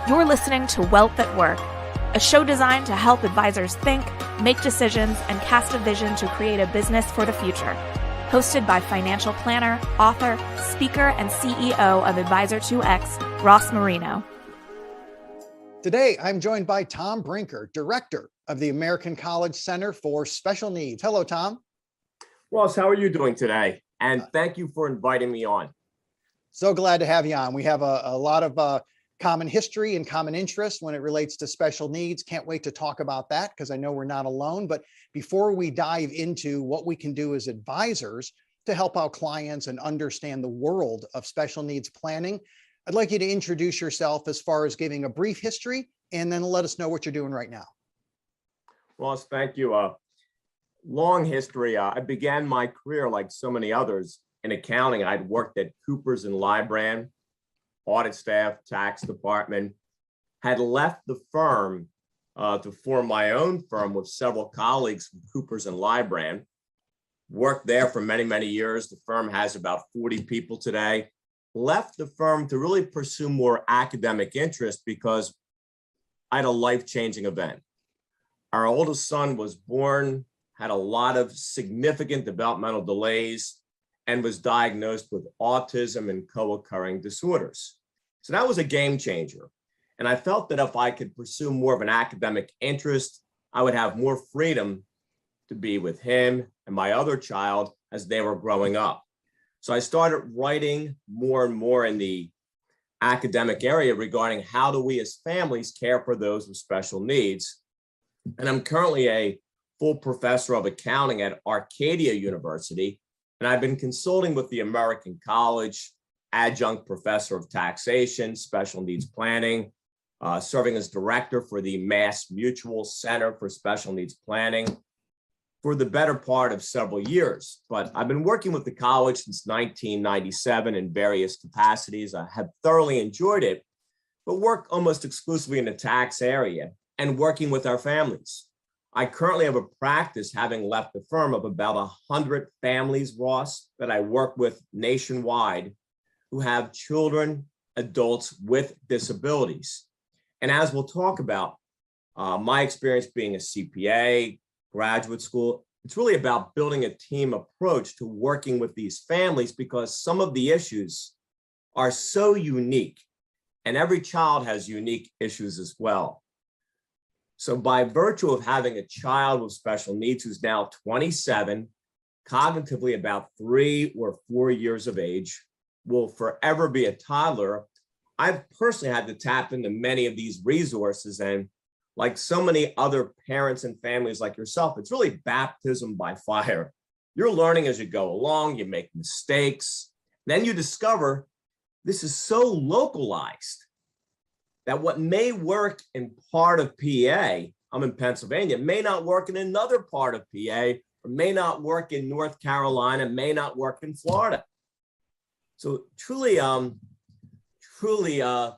You're listening to Wealth at Work, a show designed to help advisors think, make decisions, and cast a vision to create a business for the future. Hosted by financial planner, author, speaker, and CEO of Advisor2X, Ross Marino. Today, I'm joined by Tom Brinker, Director of the American College Center for Special Needs. Hello, Tom. Ross, how are you doing today? And thank you for inviting me on. So glad to have you on. We have a lot of common history and common interest when it relates to special needs. Can't wait to talk about that because I know we're not alone. But before we dive into what we can do as advisors to help out clients and understand the world of special needs planning, I'd like you to introduce yourself as far as giving a brief history and then let us know what you're doing right now. Ross, thank you. Long history. I began my career like so many others in accounting. I'd worked at Coopers and Lybrand, audit staff, tax department, had left the firm to form my own firm with several colleagues from Coopers and Lybrand. Worked there for many, many years. The firm has about 40 people today. Left the firm to really pursue more academic interest because I had a life-changing event. Our oldest son was born, had a lot of significant developmental delays, and was diagnosed with autism and co-occurring disorders. So that was a game changer. And I felt that if I could pursue more of an academic interest, I would have more freedom to be with him and my other child as they were growing up. So I started writing more and more in the academic area regarding how do we as families care for those with special needs. And I'm currently a full professor of accounting at Arcadia University. And I've been consulting with the American College, adjunct professor of taxation, special needs planning, serving as director for the Mass Mutual Center for Special Needs Planning for the better part of several years. But I've been working with the college since 1997 in various capacities. I have thoroughly enjoyed it, but work almost exclusively in the tax area and working with our families. I currently have a practice, having left the firm, of about 100 families, Ross, that I work with nationwide who have children, adults with disabilities. And as we'll talk about, my experience being a CPA, graduate school, it's really about building a team approach to working with these families because some of the issues are so unique and every child has unique issues as well. So by virtue of having a child with special needs who's now 27, cognitively about 3 or 4 years of age, will forever be a toddler, I've personally had to tap into many of these resources. And like so many other parents and families like yourself, it's really baptism by fire. You're learning as you go along, you make mistakes, then you discover this is so localized that what may work in part of PA, I'm in Pennsylvania, may not work in another part of PA, or may not work in North Carolina, may not work in Florida. So truly a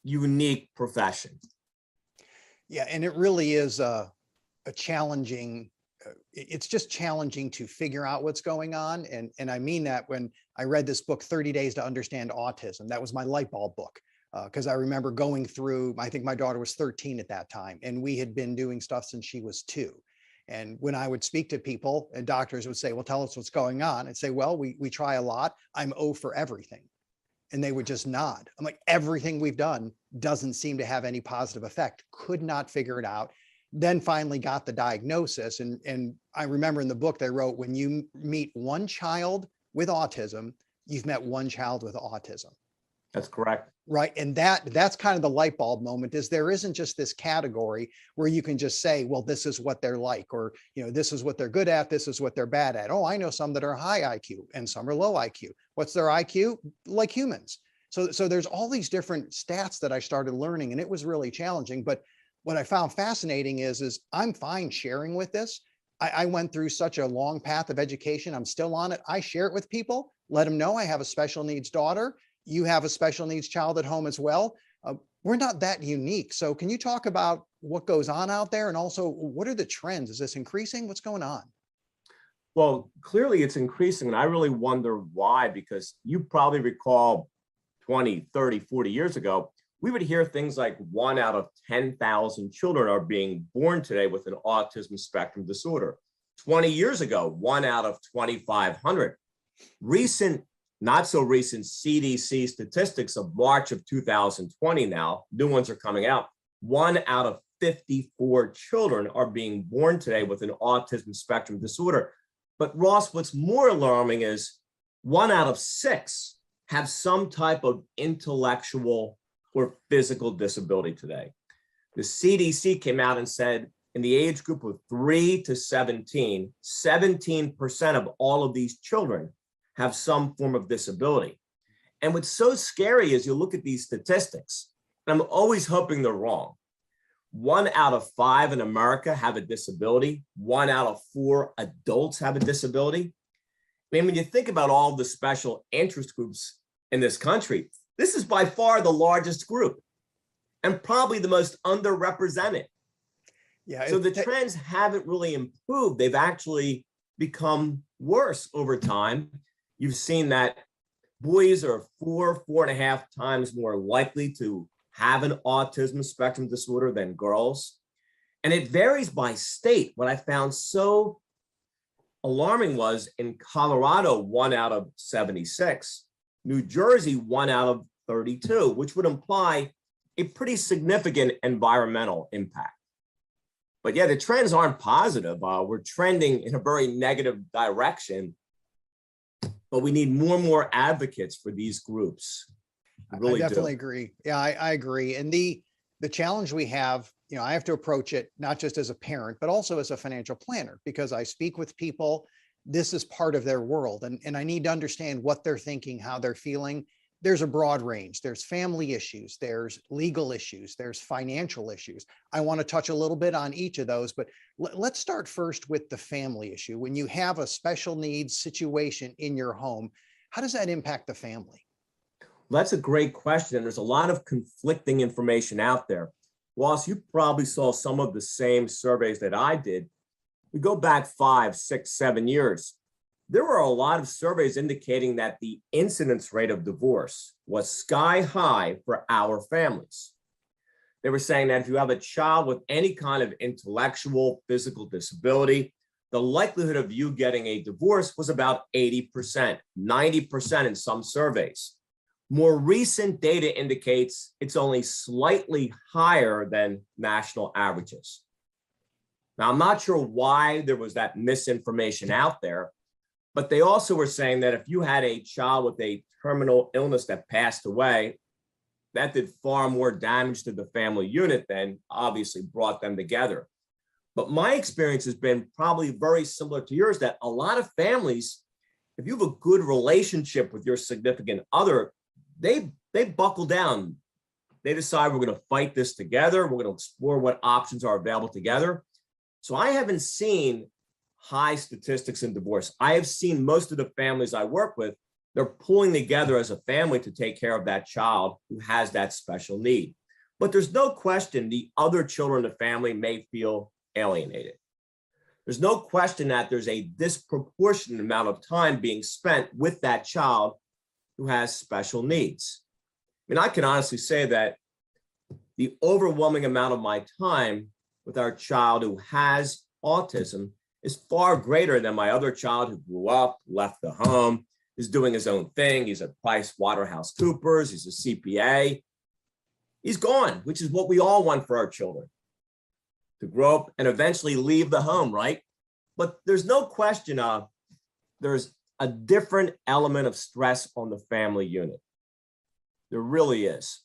unique profession. Yeah, and it really is a challenging, it's just challenging to figure out what's going on. And I mean that when I read this book, 30 Days to Understand Autism, that was my light bulb book. Because I remember going through, I think my daughter was 13 at that time, and we had been doing stuff since she was 2. And when I would speak to people and doctors would say, well, tell us what's going on. I'd say, well, we try a lot. I'm O for everything. And they would just nod. I'm like, everything we've done doesn't seem to have any positive effect. Could not figure it out. Then finally got the diagnosis. And I remember in the book they wrote, when you meet one child with autism, you've met one child with autism. That's correct. Right. And that's kind of the light bulb moment, is there isn't just this category where you can just say, well, this is what they're like, or, this is what they're good at. This is what they're bad at. Oh, I know some that are high IQ and some are low IQ. What's their IQ? Like humans. So there's all these different stats that I started learning, and it was really challenging. But what I found fascinating is I'm fine sharing with this. I went through such a long path of education. I'm still on it. I share it with people, let them know I have a special needs daughter. You have a special needs child at home as well. We're not that unique. So can you talk about what goes on out there? And also, what are the trends? Is this increasing? What's going on? Well, clearly it's increasing. And I really wonder why, because you probably recall 20, 30, 40 years ago, we would hear things like 1 out of 10,000 children are being born today with an autism spectrum disorder. 20 years ago, 1 out of 2,500. Recent, not so recent CDC statistics of March of 2020 now, new ones are coming out. 1 out of 54 children are being born today with an autism spectrum disorder. But Ross, what's more alarming is 1 out of 6 have some type of intellectual or physical disability today. The CDC came out and said in the age group of 3 to 17, 17% of all of these children have some form of disability. And what's so scary is you look at these statistics, and I'm always hoping they're wrong. 1 out of 5 in America have a disability. 1 out of 4 adults have a disability. I mean, when you think about all the special interest groups in this country, this is by far the largest group and probably the most underrepresented. Yeah. So the trends haven't really improved. They've actually become worse over time. You've seen that boys are 4.5 times more likely to have an autism spectrum disorder than girls. And it varies by state. What I found so alarming was in Colorado, 1 out of 76, New Jersey, 1 out of 32, which would imply a pretty significant environmental impact. But yeah, the trends aren't positive. We're trending in a very negative direction, but we need more and more advocates for these groups. I Really definitely do. agree. Yeah, I agree. And the challenge we have, I have to approach it not just as a parent, but also as a financial planner, because I speak with people. This is part of their world. And I need to understand what they're thinking, how they're feeling. There's a broad range. There's family issues, there's legal issues, there's financial issues. I want to touch a little bit on each of those, but let's start first with the family issue. When you have a special needs situation in your home, how does that impact the family? Well, that's a great question. There's a lot of conflicting information out there. Ross, you probably saw some of the same surveys that I did. We go back 5, 6, 7 years. There were a lot of surveys indicating that the incidence rate of divorce was sky high for our families. They were saying that if you have a child with any kind of intellectual, physical disability, the likelihood of you getting a divorce was about 80%, 90% in some surveys. More recent data indicates it's only slightly higher than national averages. Now, I'm not sure why there was that misinformation out there, but they also were saying that if you had a child with a terminal illness that passed away, that did far more damage to the family unit than obviously brought them together. But my experience has been probably very similar to yours, that a lot of families, if you have a good relationship with your significant other, they buckle down. They decide we're going to fight this together. We're going to explore what options are available together. So I haven't seen high statistics in divorce. I have seen most of the families I work with, they're pulling together as a family to take care of that child who has that special need. But there's no question the other children in the family may feel alienated. There's no question that there's a disproportionate amount of time being spent with that child who has special needs. I mean, I can honestly say that the overwhelming amount of my time with our child who has autism is far greater than my other child who grew up, left the home, is doing his own thing. He's at PricewaterhouseCoopers, he's a CPA. He's gone, which is what we all want for our children, to grow up and eventually leave the home, right? But there's no question there's a different element of stress on the family unit. There really is.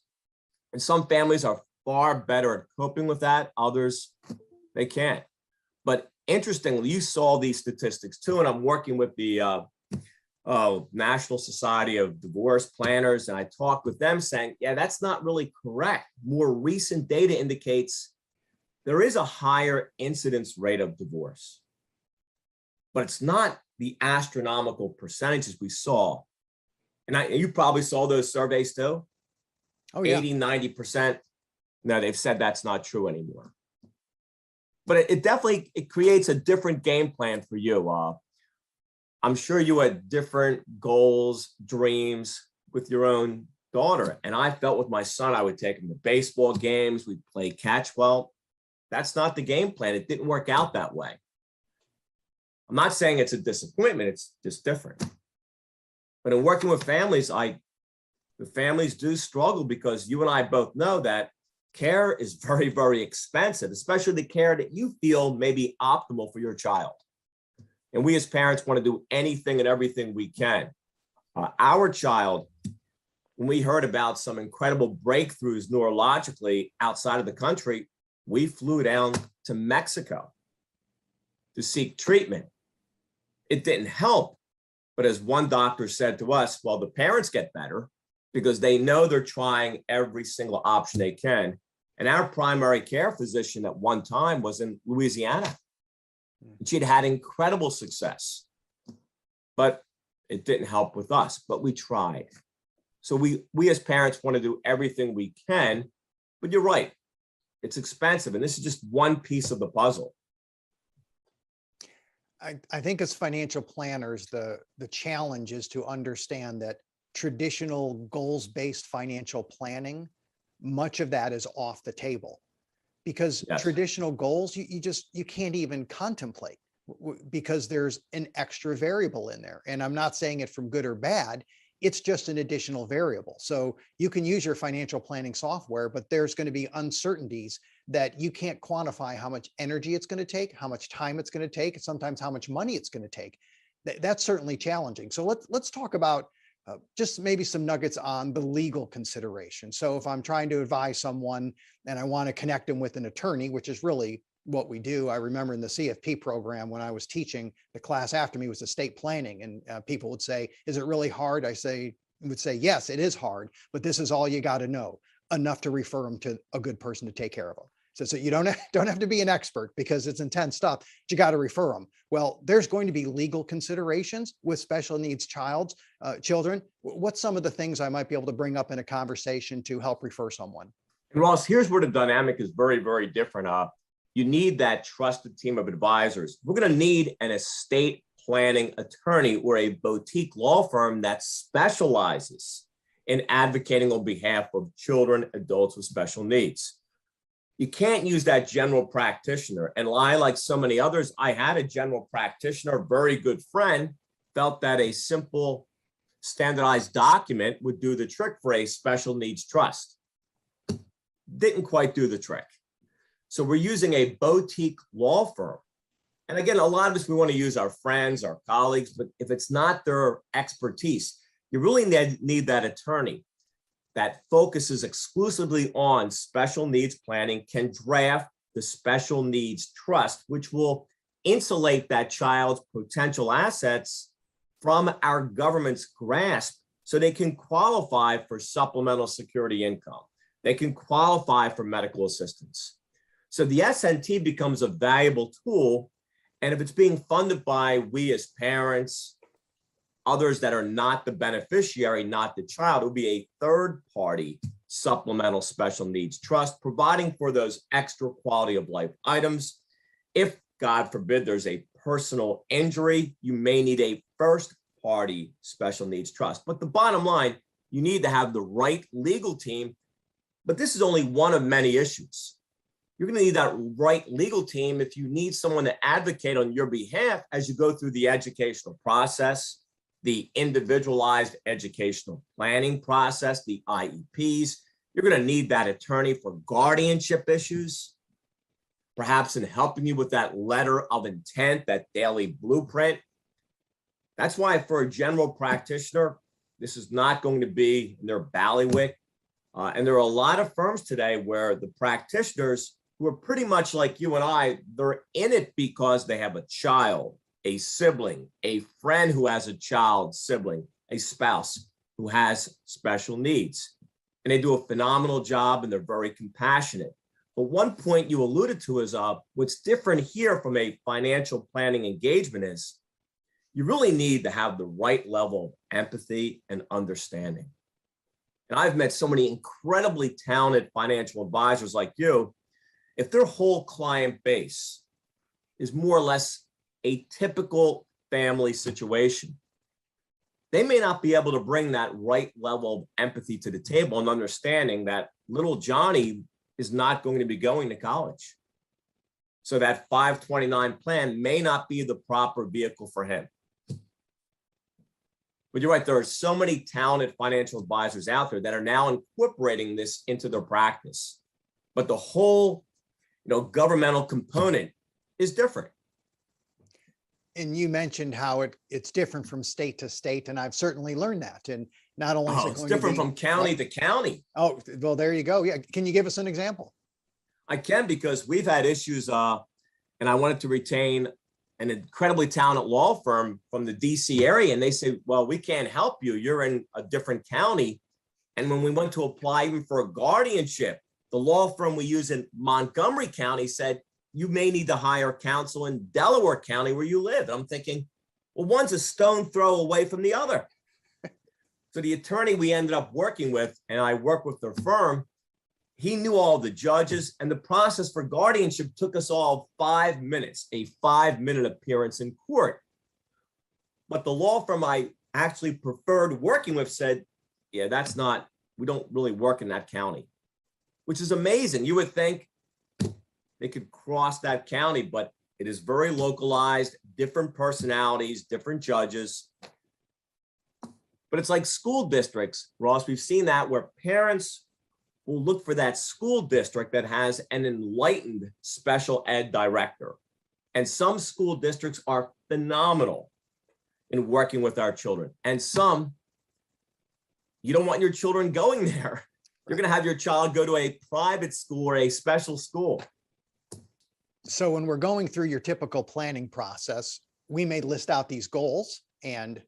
And some families are far better at coping with that. Others, they can't. But interestingly, you saw these statistics too, and I'm working with the National Society of Divorce Planners, and I talked with them saying, yeah, that's not really correct. More recent data indicates there is a higher incidence rate of divorce, but it's not the astronomical percentages we saw. And you probably saw those surveys too. Oh, yeah. 80, 90%. No, they've said that's not true anymore. But it definitely creates a different game plan for you. I'm sure you had different goals, dreams with your own daughter. And I felt with my son, I would take him to baseball games. We'd play catch. Well, that's not the game plan. It didn't work out that way. I'm not saying it's a disappointment. It's just different. But in working with families, the families do struggle because you and I both know that care is very, very expensive, especially the care that you feel may be optimal for your child. And we as parents want to do anything and everything we can. Our child, when we heard about some incredible breakthroughs neurologically outside of the country, we flew down to Mexico to seek treatment. It didn't help. But as one doctor said to us, well, the parents get better because they know they're trying every single option they can. And our primary care physician at one time was in Louisiana. She'd had incredible success, but it didn't help with us, but we tried. So we as parents want to do everything we can, but you're right, it's expensive. And this is just one piece of the puzzle. I think as financial planners, the challenge is to understand that traditional goals-based financial planning, much of that is off the table because Yes. traditional goals, you can't even contemplate because there's an extra variable in there. And I'm not saying it from good or bad. It's just an additional variable. So you can use your financial planning software, but there's going to be uncertainties that you can't quantify how much energy it's going to take, how much time it's going to take, sometimes how much money it's going to take. That's certainly challenging. So let's talk about just maybe some nuggets on the legal consideration. So if I'm trying to advise someone and I want to connect them with an attorney, which is really what we do. I remember in the CFP program when I was teaching, the class after me was estate planning, and people would say, is it really hard? Would say, yes, it is hard, but this is all you got to know, enough to refer them to a good person to take care of them. So you don't have to be an expert because it's intense stuff, but you got to refer them. Well, there's going to be legal considerations with special needs children. What's some of the things I might be able to bring up in a conversation to help refer someone? And Ross, here's where the dynamic is very, very different. You need that trusted team of advisors. We're going to need an estate planning attorney or a boutique law firm that specializes in advocating on behalf of children, adults with special needs. You can't use that general practitioner. And like so many others, I had a general practitioner, very good friend, felt that a simple standardized document would do the trick for a special needs trust. Didn't quite do the trick. So we're using a boutique law firm. And again, a lot of us, we want to use our friends, our colleagues, but if it's not their expertise, you really need that attorney that focuses exclusively on special needs planning, can draft the special needs trust, which will insulate that child's potential assets from our government's grasp so they can qualify for supplemental security income. They can qualify for medical assistance. So the SNT becomes a valuable tool. And if it's being funded by we as parents, others that are not the beneficiary, not the child, it would be a third-party supplemental special needs trust, providing for those extra quality of life items. If, God forbid, there's a personal injury, you may need a first-party special needs trust. But the bottom line, you need to have the right legal team. But this is only one of many issues. You're going to need that right legal team if you need someone to advocate on your behalf as you go through the educational process, the individualized educational planning process, the IEPs. You're going to need that attorney for guardianship issues, perhaps in helping you with that letter of intent, that daily blueprint. That's why for a general practitioner, this is not going to be in their bailiwick. And there are a lot of firms today where the practitioners who are pretty much like you and I, they're in it because they have a child, a sibling, a friend who has a child, sibling, a spouse who has special needs. And they do a phenomenal job and they're very compassionate. But one point you alluded to is what's different here from a financial planning engagement is you really need to have the right level of empathy and understanding. And I've met so many incredibly talented financial advisors like you. If their whole client base is more or less a typical family situation, they may not be able to bring that right level of empathy to the table and understanding that little Johnny is not going to be going to college. So that 529 plan may not be the proper vehicle for him. But you're right, there are so many talented financial advisors out there that are now incorporating this into their practice. But the whole, governmental component is different. And you mentioned how it's different from state to state, and I've certainly learned that. And not only is it It's going different to be, from county to county. Oh, well, there you go. Yeah. Can you give us an example? I can, because we've had issues, and I wanted to retain an incredibly talented law firm from the DC area. And they say, well, we can't help you. You're in a different county. And when we went to apply even for a guardianship, the law firm we use in Montgomery County said, you may need to hire counsel in Delaware County where you live. And I'm thinking, well, one's a stone throw away from the other. So the attorney we ended up working with, and I worked with their firm, he knew all the judges, and the process for guardianship took us all 5 minutes, a 5-minute appearance in court. But the law firm I actually preferred working with said, yeah, we don't really work in that county, which is amazing. You would think they could cross that county, but it is very localized, different personalities, different judges. But it's like school districts, Ross. We've seen that where parents will look for that school district that has an enlightened special ed director. And some school districts are phenomenal in working with our children. And some, you don't want your children going there. You're going to have your child go to a private school or a special school. So when we're going through your typical planning process, we may list out these goals, and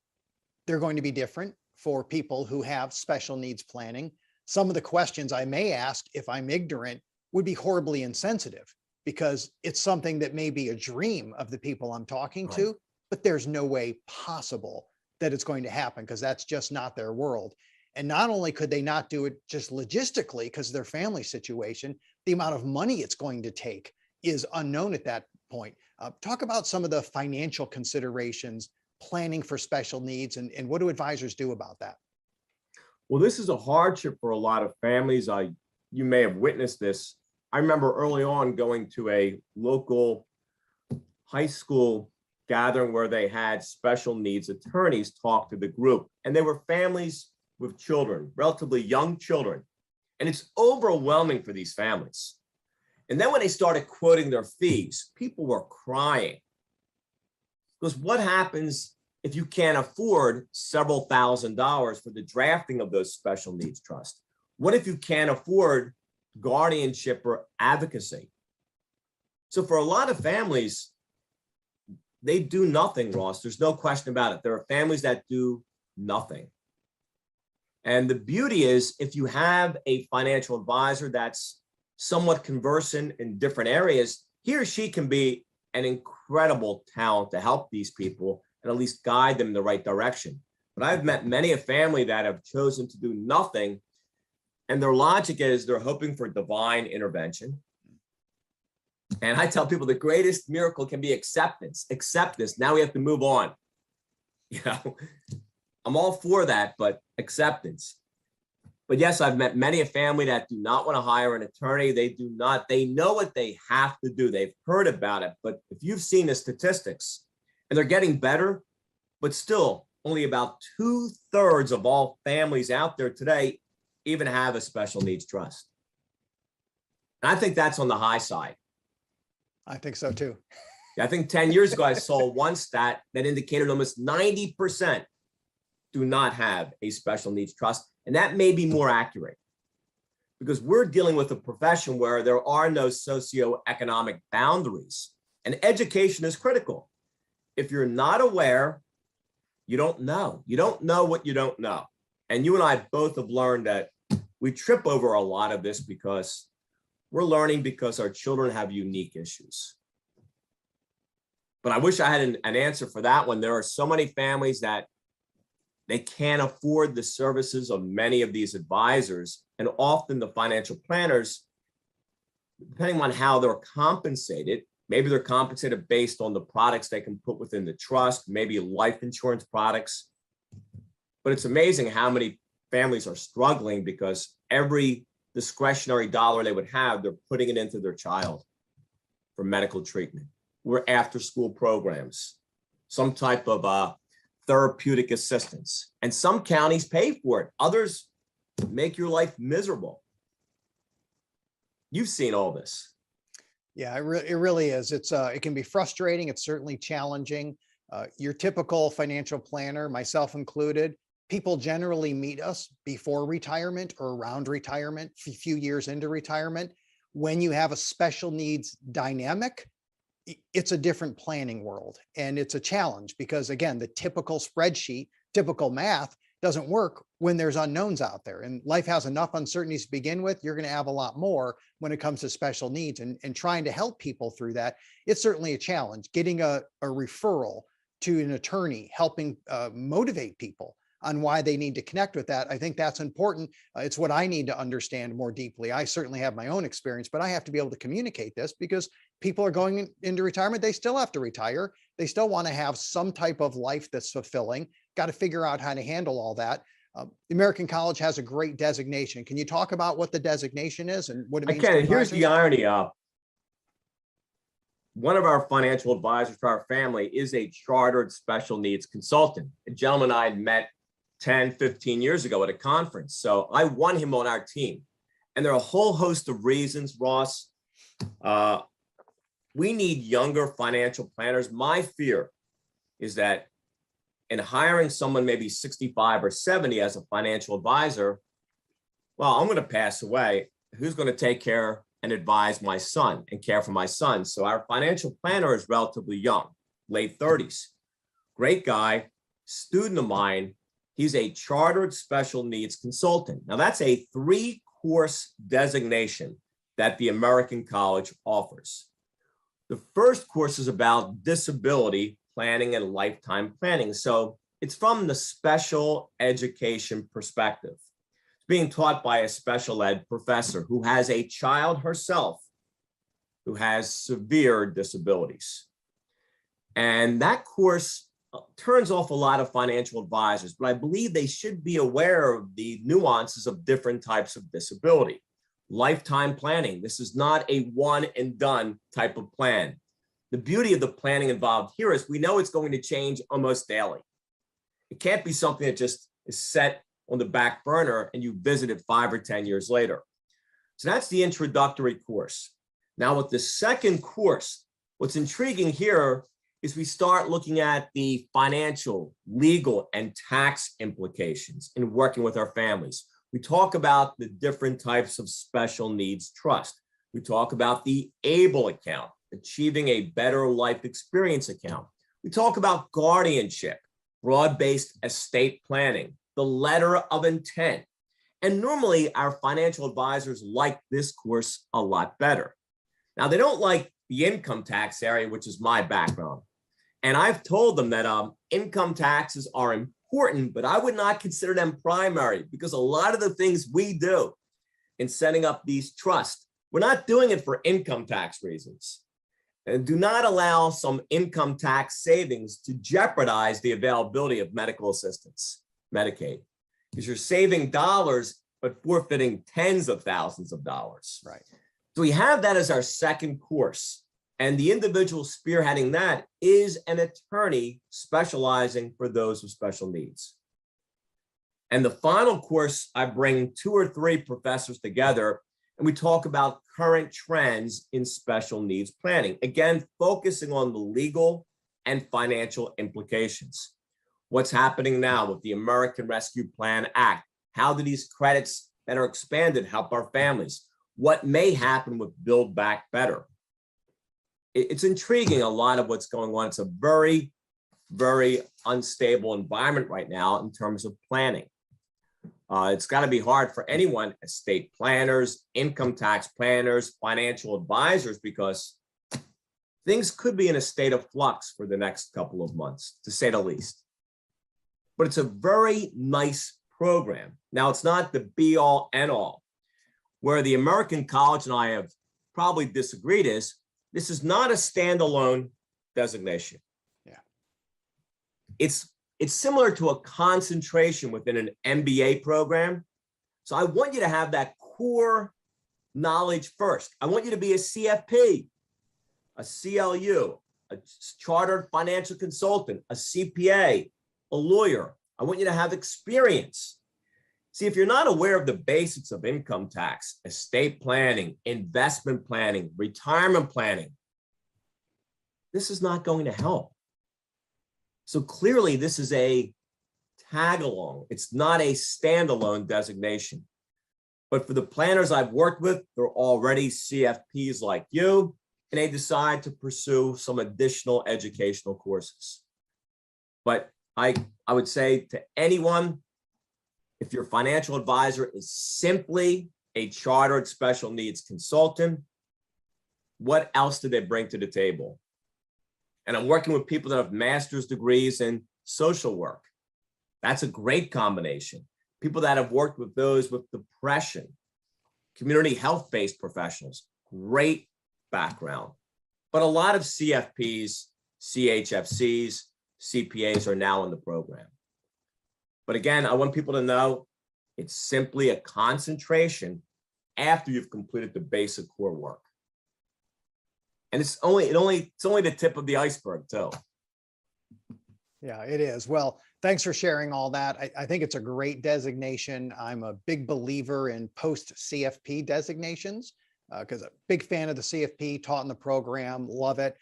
they're going to be different for people who have special needs planning. Some of the questions I may ask, if I'm ignorant, would be horribly insensitive, because it's something that may be a dream of the people I'm talking to, but there's no way possible that it's going to happen, because that's just not their world. And not only could they not do it just logistically because of their family situation, the amount of money it's going to take is unknown at that point. Talk about some of the financial considerations planning for special needs, and what do advisors do about that? Well, this is a hardship for a lot of families. You may have witnessed this. I remember early on going to a local high school gathering where they had special needs attorneys talk to the group, and they were families with children, relatively young children. And it's overwhelming for these families. And then when they started quoting their fees, people were crying. Because what happens if you can't afford several $1,000s for the drafting of those special needs trusts? What if you can't afford guardianship or advocacy? So for a lot of families, they do nothing, Ross. There's no question about it. There are families that do nothing. And the beauty is, if you have a financial advisor that's somewhat conversant in different areas, he or she can be an incredible talent to help these people and at least guide them in the right direction. But I've met many a family that have chosen to do nothing, and their logic is they're hoping for divine intervention. And I tell people the greatest miracle can be acceptance. Accept this. Now we have to move on. I'm all for that, but acceptance. But yes, I've met many a family that do not want to hire an attorney. They know what they have to do. They've heard about it. But if you've seen the statistics, and they're getting better, but still only about 2/3 of all families out there today even have a special needs trust. And I think that's on the high side. I think so too. I think 10 years ago, I saw one stat that indicated almost 90% do not have a special needs trust. And that may be more accurate, because we're dealing with a profession where there are no socioeconomic boundaries, and education is critical. If you're not aware, you don't know. You don't know what you don't know. And you and I both have learned that we trip over a lot of this because we're learning because our children have unique issues. But I wish I had an answer for that one. There are so many families that they can't afford the services of many of these advisors, and often the financial planners, depending on how they're compensated, maybe they're compensated based on the products they can put within the trust, maybe life insurance products. But it's amazing how many families are struggling because every discretionary dollar they would have, they're putting it into their child for medical treatment. We're after school programs, some type of therapeutic assistance. And some counties pay for it. Others make your life miserable. You've seen all this. Yeah, it really is. It can be frustrating. It's certainly challenging. Your typical financial planner, myself included, people generally meet us before retirement or around retirement, a few years into retirement. When you have a special needs dynamic, it's a different planning world. And it's a challenge because, again, the typical spreadsheet, typical math doesn't work when there's unknowns out there. And life has enough uncertainties to begin with. You're going to have a lot more when it comes to special needs, and trying to help people through that. It's certainly a challenge. Getting a referral to an attorney, helping motivate people on why they need to connect with that. I think that's important. It's what I need to understand more deeply. I certainly have my own experience, but I have to be able to communicate this because people are going into retirement. They still have to retire. They still want to have some type of life that's fulfilling. Got to figure out how to handle all that. The American College has a great designation. Can you talk about what the designation is and what it means? I can. to And here's the advisors? irony. One of our financial advisors for our family is a chartered special needs consultant. A gentleman I had met 10, 15 years ago at a conference. So I won him on our team. And there are a whole host of reasons, Ross. We need younger financial planners. My fear is that in hiring someone maybe 65 or 70 as a financial advisor, well, I'm going to pass away. Who's going to take care and advise my son and care for my son? So our financial planner is relatively young, late 30s. Great guy, student of mine. He's a chartered special needs consultant. Now that's a 3-course designation that the American College offers. The first course is about disability planning and lifetime planning. So it's from the special education perspective. It's being taught by a special ed professor who has a child herself who has severe disabilities. And that course turns off a lot of financial advisors, but I believe they should be aware of the nuances of different types of disability. Lifetime planning. This is not a one and done type of plan. The beauty of the planning involved here is we know it's going to change almost daily. It can't be something that just is set on the back burner and you visit it 5 or 10 years later. So that's the introductory course. Now with the second course, what's intriguing here is we start looking at the financial, legal, and tax implications in working with our families. We talk about the different types of special needs trust. We talk about the ABLE account, achieving a better life experience account. We talk about guardianship, broad-based estate planning, the letter of intent. And normally our financial advisors like this course a lot better. Now they don't like the income tax area, which is my background. And I've told them that income taxes are important, but I would not consider them primary because a lot of the things we do in setting up these trusts, we're not doing it for income tax reasons. And do not allow some income tax savings to jeopardize the availability of medical assistance, Medicaid, because you're saving dollars, but forfeiting tens of thousands of dollars. Right. So we have that as our second course. And the individual spearheading that is an attorney specializing for those with special needs. And the final course, I bring 2 or 3 professors together and we talk about current trends in special needs planning. Again, focusing on the legal and financial implications. What's happening now with the American Rescue Plan Act? How do these credits that are expanded help our families? What may happen with Build Back Better? It's intriguing, a lot of what's going on. It's a very, very unstable environment right now in terms of planning. It's got to be hard for anyone, estate planners, income tax planners, financial advisors, because things could be in a state of flux for the next couple of months, to say the least. But it's a very nice program. Now, it's not the be all end all. Where the American College and I have probably disagreed is, this is not a standalone designation. Yeah. It's it's similar to a concentration within an MBA program. So I want you to have that core knowledge first. I want you to be a CFP, a CLU, a chartered financial consultant, a CPA, a lawyer. I want you to have experience. See, if you're not aware of the basics of income tax, estate planning, investment planning, retirement planning, this is not going to help. So clearly, this is a tag along. It's not a standalone designation. But for the planners I've worked with, they're already CFPs like you, and they decide to pursue some additional educational courses. But I would say to anyone, if your financial advisor is simply a chartered special needs consultant, what else do they bring to the table? And I'm working with people that have master's degrees in social work. That's a great combination. People that have worked with those with depression, community health-based professionals, great background. But a lot of CFPs, CHFCs, CPAs are now in the program. But again, I want people to know it's simply a concentration after you've completed the basic core work. And it's only the tip of the iceberg too. Yeah, it is. Well, thanks for sharing all that. I think it's a great designation. I'm a big believer in post-CFP designations because I'm a big fan of the CFP, taught in the program, love it.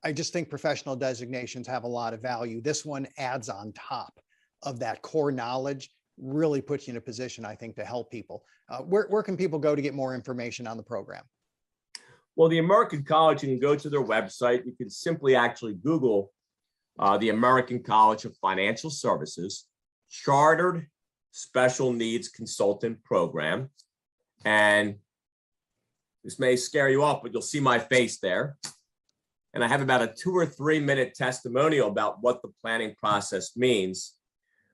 I just think professional designations have a lot of value. This one adds on top of that core knowledge, really puts you in a position, I think, to help people. Where can people go to get more information on the program? Well, the American College, you can go to their website. You can simply actually Google the American College of Financial Services Chartered Special Needs Consultant Program. And this may scare you off, but you'll see my face there. And I have about a 2 or 3 minute testimonial about what the planning process means.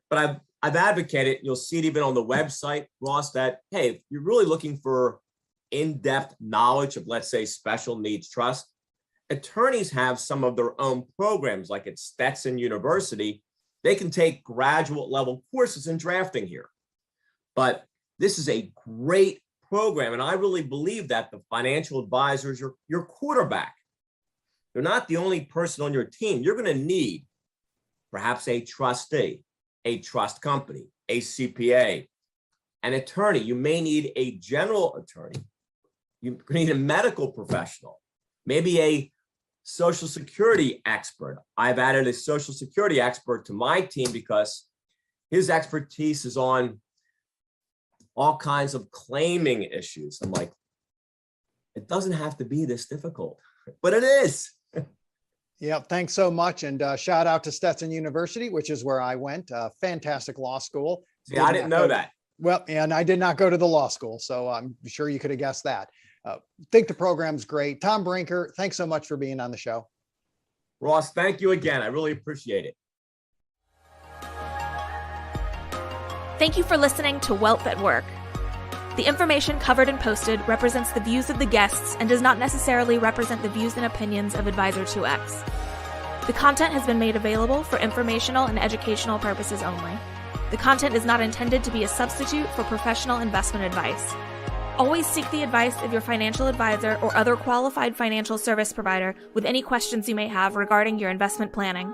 But I've advocated, you'll see it even on the website, Ross, that, hey, if you're really looking for in-depth knowledge of, let's say, special needs trust, attorneys have some of their own programs, like at Stetson University. They can take graduate level courses in drafting here. But this is a great program. And I really believe that the financial advisors, your quarterback, they're not the only person on your team. You're going to need perhaps a trustee, a trust company, a CPA, an attorney. You may need a general attorney. You need a medical professional, maybe a Social Security expert. I've added a Social Security expert to my team because his expertise is on all kinds of claiming issues. I'm like, it doesn't have to be this difficult, but it is. Yeah, thanks so much. And shout out to Stetson University, which is where I went. Fantastic law school. See, I didn't know that. Well, and I did not go to the law school, so I'm sure you could have guessed that. Think the program's great. Tom Brinker, thanks so much for being on the show. Ross, thank you again. I really appreciate it. Thank you for listening to Wealth at Work. The information covered and posted represents the views of the guests and does not necessarily represent the views and opinions of Advisor 2X. The content has been made available for informational and educational purposes only. The content is not intended to be a substitute for professional investment advice. Always seek the advice of your financial advisor or other qualified financial service provider with any questions you may have regarding your investment planning.